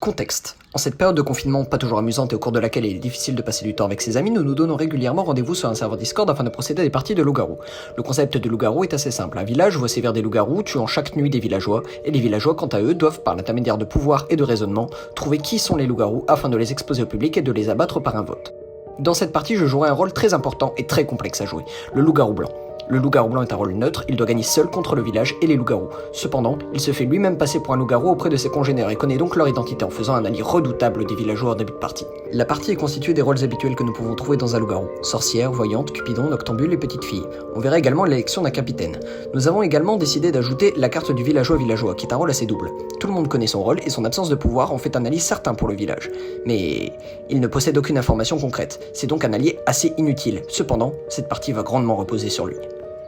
Contexte. En cette période de confinement pas toujours amusante et au cours de laquelle il est difficile de passer du temps avec ses amis, nous nous donnons régulièrement rendez-vous sur un serveur Discord afin de procéder à des parties de loup-garou. Le concept de loup-garou est assez simple. Un village voit sévir des loups-garous, tuant chaque nuit des villageois, et les villageois, quant à eux, doivent, par l'intermédiaire de pouvoir et de raisonnement, trouver qui sont les loups-garous afin de les exposer au public et de les abattre par un vote. Dans cette partie, je jouerai un rôle très important et très complexe à jouer, le loup-garou blanc. Le loup-garou blanc est un rôle neutre, il doit gagner seul contre le village et les loups-garous. Cependant, il se fait lui-même passer pour un loup-garou auprès de ses congénères et connaît donc leur identité en faisant un allié redoutable des villageois en début de partie. La partie est constituée des rôles habituels que nous pouvons trouver dans un loup-garou. Sorcière, voyante, cupidon, noctambule et petite fille. On verra également l'élection d'un capitaine. Nous avons également décidé d'ajouter la carte du villageois qui est un rôle assez double. Tout le monde connaît son rôle et son absence de pouvoir en fait un allié certain pour le village. Mais il ne possède aucune information concrète. C'est donc un allié assez inutile. Cependant, cette partie va grandement reposer sur lui.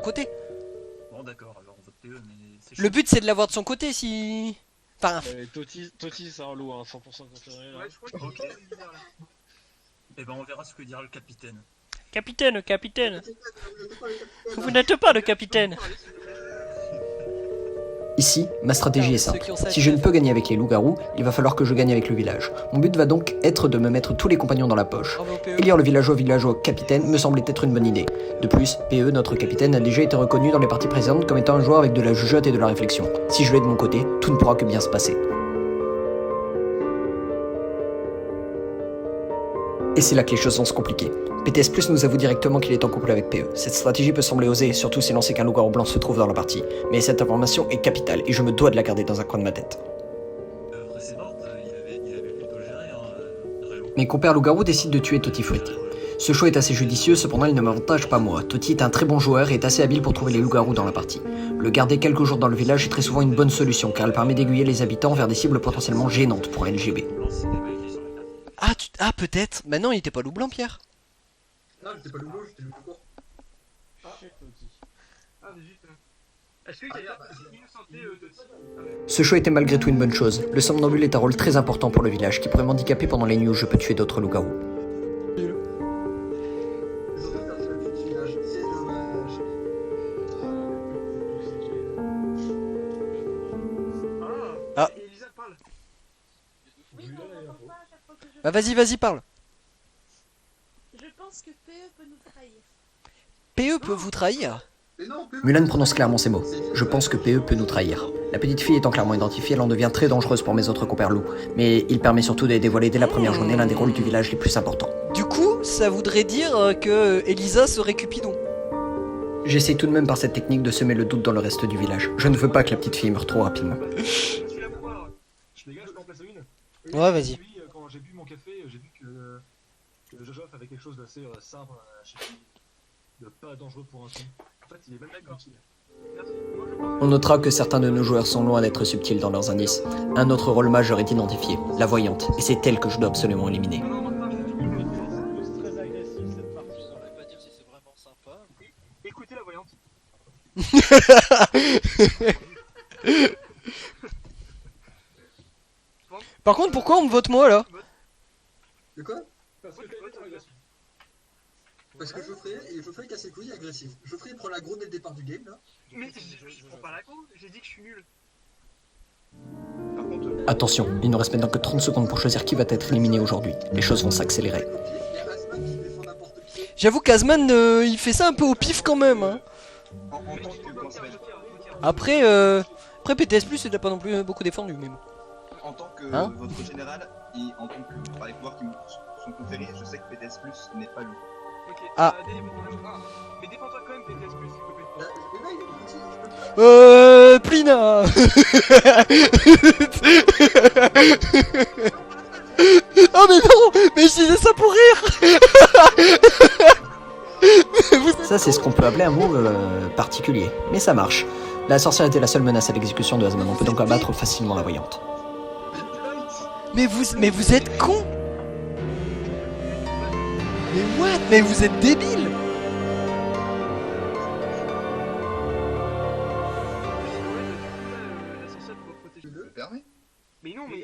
Côté. Bon d'accord, alors on vote PE, mais c'est Le but c'est de l'avoir de son côté si... Enfin... Totti c'est un loup, hein, 100% confirmé là. Ouais, je crois que ok. Et ben on verra ce que dira le capitaine. Capitaine, capitaine. Vous n'êtes pas le capitaine. Ici, ma stratégie est simple. Si je ne peux gagner avec les loups-garous, il va falloir que je gagne avec le village. Mon but va donc être de me mettre tous les compagnons dans la poche. Élire le villageois capitaine me semblait être une bonne idée. De plus, PE, notre capitaine, a déjà été reconnu dans les parties précédentes comme étant un joueur avec de la jugeote et de la réflexion. Si je l'ai de mon côté, tout ne pourra que bien se passer. Et c'est là que les choses vont se compliquer. PTS Plus nous avoue directement qu'il est en couple avec PE. Cette stratégie peut sembler osée, surtout si l'on sait qu'un loup-garou blanc se trouve dans la partie. Mais cette information est capitale et je me dois de la garder dans un coin de ma tête. Précédente, il avait plutôt géré Rélo. Mes compères loup-garou décident de tuer Totti Frutti. Ce choix est assez judicieux, cependant il ne m'avantage pas moi. Totti est un très bon joueur et est assez habile pour trouver les loups-garous dans la partie. Le garder quelques jours dans le village est très souvent une bonne solution car elle permet d'aiguiller les habitants vers des cibles potentiellement gênantes pour un LGB. Ah peut-être. Bah non il était pas loup blanc Pierre. Non, j'étais pas loup blanc, j'étais loup court. Ah mais juste... Est-ce qu'il y a innocentée Totti? Ce choix était malgré tout une bonne chose. Le somnambule est un rôle très important pour le village qui pourrait m'handicaper pendant les nuits où je peux tuer d'autres loups-garous. C'est dommage. Ah. Elisa parle. Bah vas-y parle. Je pense que PE peut nous trahir. PE peut vous trahir. Mais non, Mulan prononce clairement ces mots. Je pense que PE peut nous trahir. La petite fille étant clairement identifiée, elle en devient très dangereuse pour mes autres compères loups. Mais il permet surtout de dévoiler dès la première journée l'un des rôles du village les plus importants. Du coup ça voudrait dire que Elisa serait Cupidon. J'essaie tout de même par cette technique de semer le doute dans le reste du village. Je ne veux pas que la petite fille meure trop rapidement. Je suis là pour voir. Les gars, je peux en placer une. Ouais vas-y. Lui, quand j'ai bu mon café, j'ai vu que Jojof avait quelque chose d'assez simple, de pas dangereux pour un son. En fait, il est même d'accord. On notera que certains de nos joueurs sont loin d'être subtils dans leurs indices. Un autre rôle majeur est identifié, la voyante, et c'est elle que je dois absolument éliminer. C'est très agressif cette partie. Je saurais pas dire si c'est vraiment sympa. Écoutez la voyante. Par contre pourquoi on me vote moi là? De quoi? Parce que Geoffrey casse les couilles agressif. Geoffrey prend la gros dès le départ du game là. Mais je prends pas la go, j'ai dit que je suis nul. Par contre... Attention, il ne reste maintenant que 30 secondes pour choisir qui va être éliminé aujourd'hui. Les choses vont s'accélérer. Il y a Asman qui défend n'importe qui. J'avoue qu'Azman il fait ça un peu au pif quand même hein. En tant que... Comment ça s'appelle? Après PTS Plus il a pas non plus beaucoup défendu mais bon. En tant que Hein votre général et en tant que par les pouvoirs qui me sont conférés, je sais que PTS Plus n'est pas lui. Ok, Ah. Mais défends-toi quand même PTS Plus s'il te plaît. Mais là, il est gentil, je peux pas. Plina. Oh mais non, mais je disais ça pour rire. Ça, c'est ce qu'on peut appeler un move particulier. Mais ça marche. La sorcière était la seule menace à l'exécution de Asman. On peut donc abattre facilement la voyante. Mais vous êtes con. Mais what? Mais vous êtes débile. Je me permets. Mais non, mais...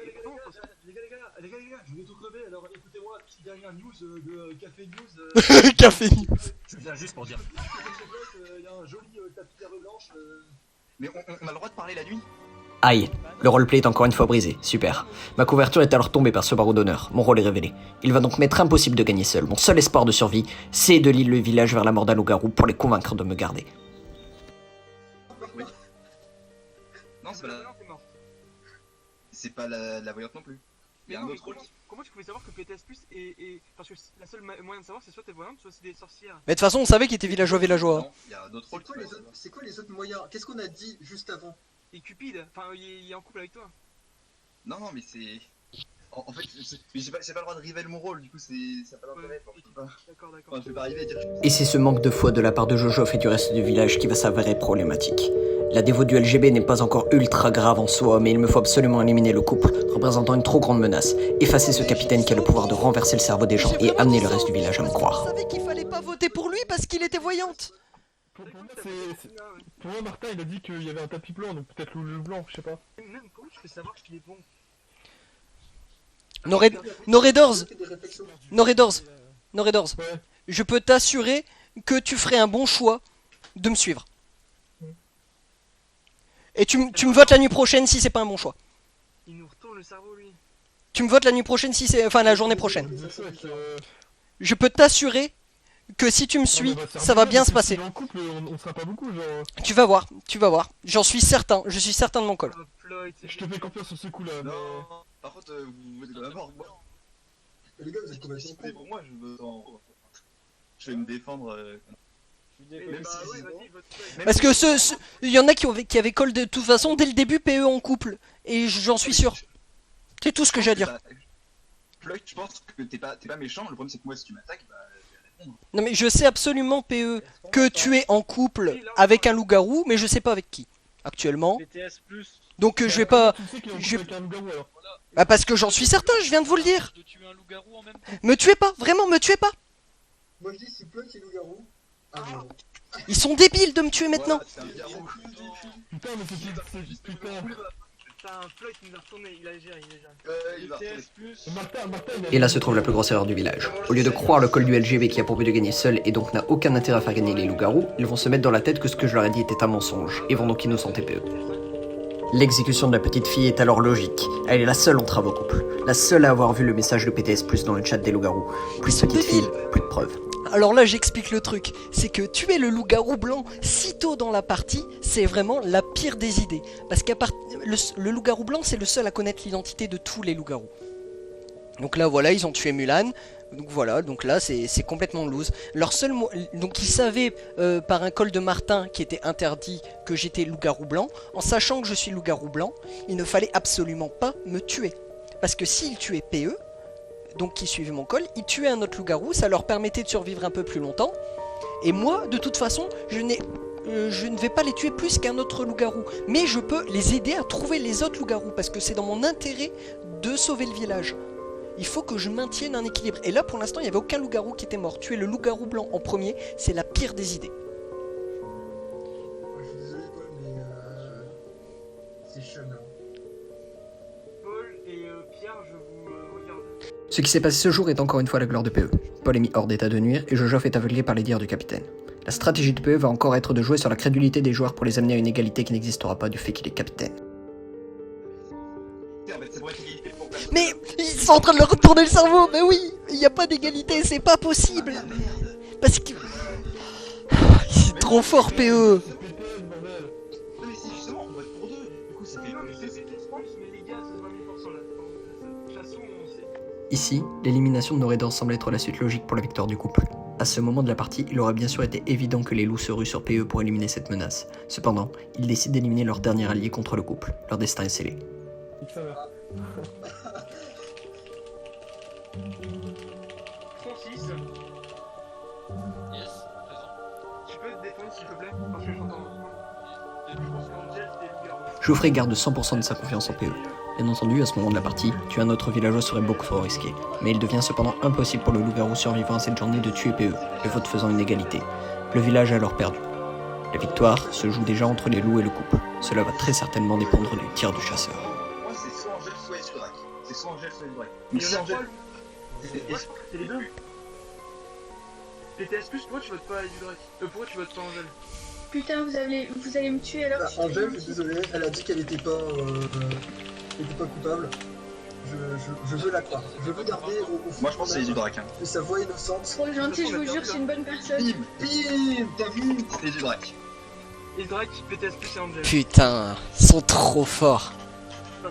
Les gars, je vais tout crever, alors écoutez-moi, petite dernière news de Café News. Café News. Je viens juste pour dire. Il y a un joli tapis d'herbe blanche Mais on a le droit de parler la nuit? Aïe, le roleplay est encore une fois brisé, super. Ma couverture est alors tombée par ce barreau d'honneur, mon rôle est révélé. Il va donc m'être impossible de gagner seul. Mon seul espoir de survie, c'est de lead le village vers la mort d'un loup-garou pour les convaincre de me garder. Non, c'est pas Non, la... t'es mort. C'est pas la voyante non plus. Il y Mais a non, un mais autre rôle. comment tu pouvais savoir que PTS Plus est... Parce que la seule moyen de savoir, c'est soit t'es voyante, soit c'est des sorcières. Mais de toute façon, on savait qu'il était villageois. Non, il y a d'autres rôles. C'est quoi les autres moyens? Qu'est-ce qu'on a dit juste avant? Et Cupid, enfin, il est en couple avec toi. Non, mais c'est... En fait, j'ai pas le droit de révéler mon rôle, du coup ça n'a pas d'intérêt. Ouais, Je peux pas... D'accord, d'accord. Enfin, je vais pas arriver à dire... Et c'est ce manque de foi de la part de Jojof et du reste du village qui va s'avérer problématique. La dévote du LGB n'est pas encore ultra grave en soi, mais il me faut absolument éliminer le couple, représentant une trop grande menace, effacer ce capitaine qui a le pouvoir de renverser le cerveau des gens et amener le reste du village à me croire. Je savais qu'il fallait pas voter pour lui parce qu'il était voyante. Pour moi, Martin, il a dit qu'il y avait un tapis blanc, donc peut-être le blanc, je sais pas. Même comment tu peux savoir qu'il est bon? Noredors, Fais des réflexions. Noredors, Ouais. je peux t'assurer que tu ferais un bon choix de me suivre. Et tu me votes la nuit prochaine si c'est pas un bon choix. Il nous retourne le cerveau, lui. Tu me votes la nuit prochaine si c'est... Enfin, la journée prochaine. Je souhaite, Je peux t'assurer que si tu me suis, ça va bien se passer. En couple, on sera pas beaucoup, genre. Tu vas voir. J'en suis certain, je suis certain de mon col. Ah, Floyd, c'est... Je te fais confiance sur ce coup-là. Non, Mais... par contre, vous êtes de la mort, moi. Les gars, vous êtes complètement C'est cons. pour moi, je vais me défendre. Eh Même bah, si- ouais, vas-y, vote Floyd. Parce que il y en a qui avaient col de toute façon dès le début PE en couple. Et j'en suis sûr. C'est tout ce que j'ai à dire. Floyd, je pense que t'es pas méchant. Le problème, c'est que moi, si tu m'attaques, bah, je vais répondre. Non mais je sais absolument PE que tu es en couple avec un loup-garou, mais je sais pas avec qui actuellement. BTS plus. Donc je vais pas... Tu sais qu'il est en je- couple avec un loup-garou alors. Bah parce que j'en suis certain, je viens de vous le dire. De tuer un loup-garou en même temps. Me tuez pas, vraiment me tuez pas. Moi je dis si Floyd c'est loup-garou. Ah non. Ils sont débiles de me tuer maintenant. Voilà, c'est un garou. Putain, mais c'est putain. Putain, Floyd il nous a retourné, il a géré, Il va BTS plus. Martin, Et là se trouve la plus grosse erreur du village. Au lieu de croire le col du LGB qui a pour but de gagner seul et donc n'a aucun intérêt à faire gagner les loups-garous, ils vont se mettre dans la tête que ce que je leur ai dit était un mensonge et vont donc innocenter PE. L'exécution de la petite fille est alors logique. Elle est la seule entrave au couple. La seule à avoir vu le message de PTS Plus dans le chat des loups-garous. Plus petite fille, plus de preuves. Alors là j'explique le truc, c'est que tuer le loup-garou blanc si tôt dans la partie, c'est vraiment la pire des idées. Parce qu'à part le loup-garou blanc c'est le seul à connaître l'identité de tous les loups-garous. Donc là voilà, ils ont tué Mulan. Donc voilà, donc là c'est complètement loose. Leur seul donc ils savaient par un col de Martin qui était interdit que j'étais loup-garou blanc. En sachant que je suis loup-garou blanc, il ne fallait absolument pas me tuer. Parce que s'ils tuaient PE, donc qui suivaient mon col, ils tuaient un autre loup-garou, ça leur permettait de survivre un peu plus longtemps. Et moi, de toute façon, je ne vais pas les tuer plus qu'un autre loup-garou. Mais je peux les aider à trouver les autres loups-garous, parce que c'est dans mon intérêt de sauver le village. Il faut que je maintienne un équilibre. Et là, pour l'instant, il n'y avait aucun loup-garou qui était mort. Tuer le loup-garou blanc en premier, c'est la pire des idées. Moi, je suis désolé Paul mais c'est Sean. Hein. Paul et Pierre, je vous regarde. Ce qui s'est passé ce jour est encore une fois la gloire de PE. Paul est mis hors d'état de nuire et Jojof est aveuglé par les dires du capitaine. La stratégie de PE va encore être de jouer sur la crédulité des joueurs pour les amener à une égalité qui n'existera pas du fait qu'il est capitaine. En fait, c'est pour être égalité pour personne. Mais ils sont en train de leur retourner le cerveau. Mais oui, il n'y a pas d'égalité, c'est pas possible. Parce que... C'est trop fort PE. Non, mais si, justement, on vote pour deux. Du coup, ça fait. Non, mais c'est PTS Plus, mais les gars, c'est 20 000% là. De toute façon, on sait. Ici, l'élimination de Noredor semble être la suite logique pour la victoire du couple. À ce moment de la partie, il aurait bien sûr été évident que les loups se ruent sur PE pour éliminer cette menace. Cependant, ils décident d'éliminer leur dernier allié contre le couple. Leur destin est scellé. Francis, Yes, présent. tu peux te défendre s'il te plaît? Parce que j'entends. Je pense qu'Angel, t'es loup-garou. Geoffrey garde 100% de sa confiance en PE. Bien entendu, à ce moment de la partie, tuer un autre villageois serait beaucoup trop risqué, mais il devient cependant impossible pour le loup-garou survivant à cette journée de tuer PE, le vote faisant une égalité. Le village est alors perdu. La victoire se joue déjà entre les loups et le couple. Cela va très certainement dépendre du tir du chasseur. Moi, c'est soit Angel, soit Escorak. C'est soit Angel, soit Escorak. Il Mais y si en a Angel. trois, c'est les deux. PTS Plus, pourquoi tu votes pas à Edulrek? Pourquoi tu votes pas Angel? Putain, vous allez me tuer alors. Ah, Angèle, je suis désolé, elle a dit qu'elle était pas coupable. Je veux la croire. Je veux garder au fond Moi je pense que c'est du drac. Hein. de sa voix innocente. Trop gentil, je vous jure, c'est une bonne personne. Bim, Bim, t'as vu? c'est du drac. Isdrac, PTSP, c'est Angel. Putain, ils sont trop forts.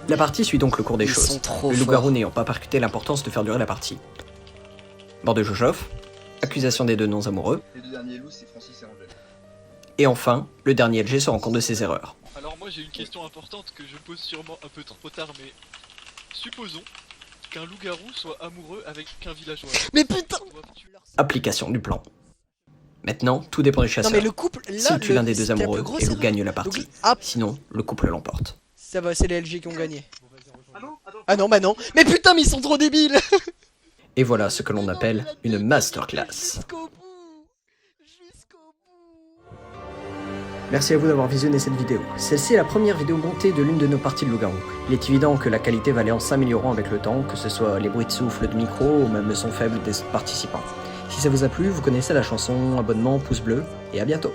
La partie suit donc le cours des Ils choses, sont trop le loup-garou forts. n'ayant pas percuté l'importance de faire durer la partie. Mort de Jojof, accusation des deux non-amoureux, Les deux derniers loups, c'est Francis et Angel. et enfin, le dernier LG se rend compte de ses erreurs. Alors moi j'ai une question importante que je pose sûrement un peu trop tard, mais supposons qu'un loup-garou soit amoureux avec un villageois. Mais putain. Doivent-tu- Application du plan. Maintenant, tout dépend du Non chasseur. mais le couple, là, S'il tue l'un des deux la plus amoureux, grosse et loup erreur. gagne la Donc, partie. ah, Sinon, le couple l'emporte. ça va, c'est les LG qui ont gagné. Ah non, attends. Ah non, bah non. Mais putain, mais ils sont trop débiles. Et voilà ce que l'on appelle une masterclass. Jusqu'au bout. Jusqu'au bout. Merci à vous d'avoir visionné cette vidéo. Celle-ci est la première vidéo montée de l'une de nos parties de loup-garou. Il est évident que la qualité va aller en s'améliorant avec le temps, que ce soit les bruits de souffle de micro ou même le son faible des participants. Si ça vous a plu, vous connaissez la chanson, abonnement, pouce bleu, et à bientôt.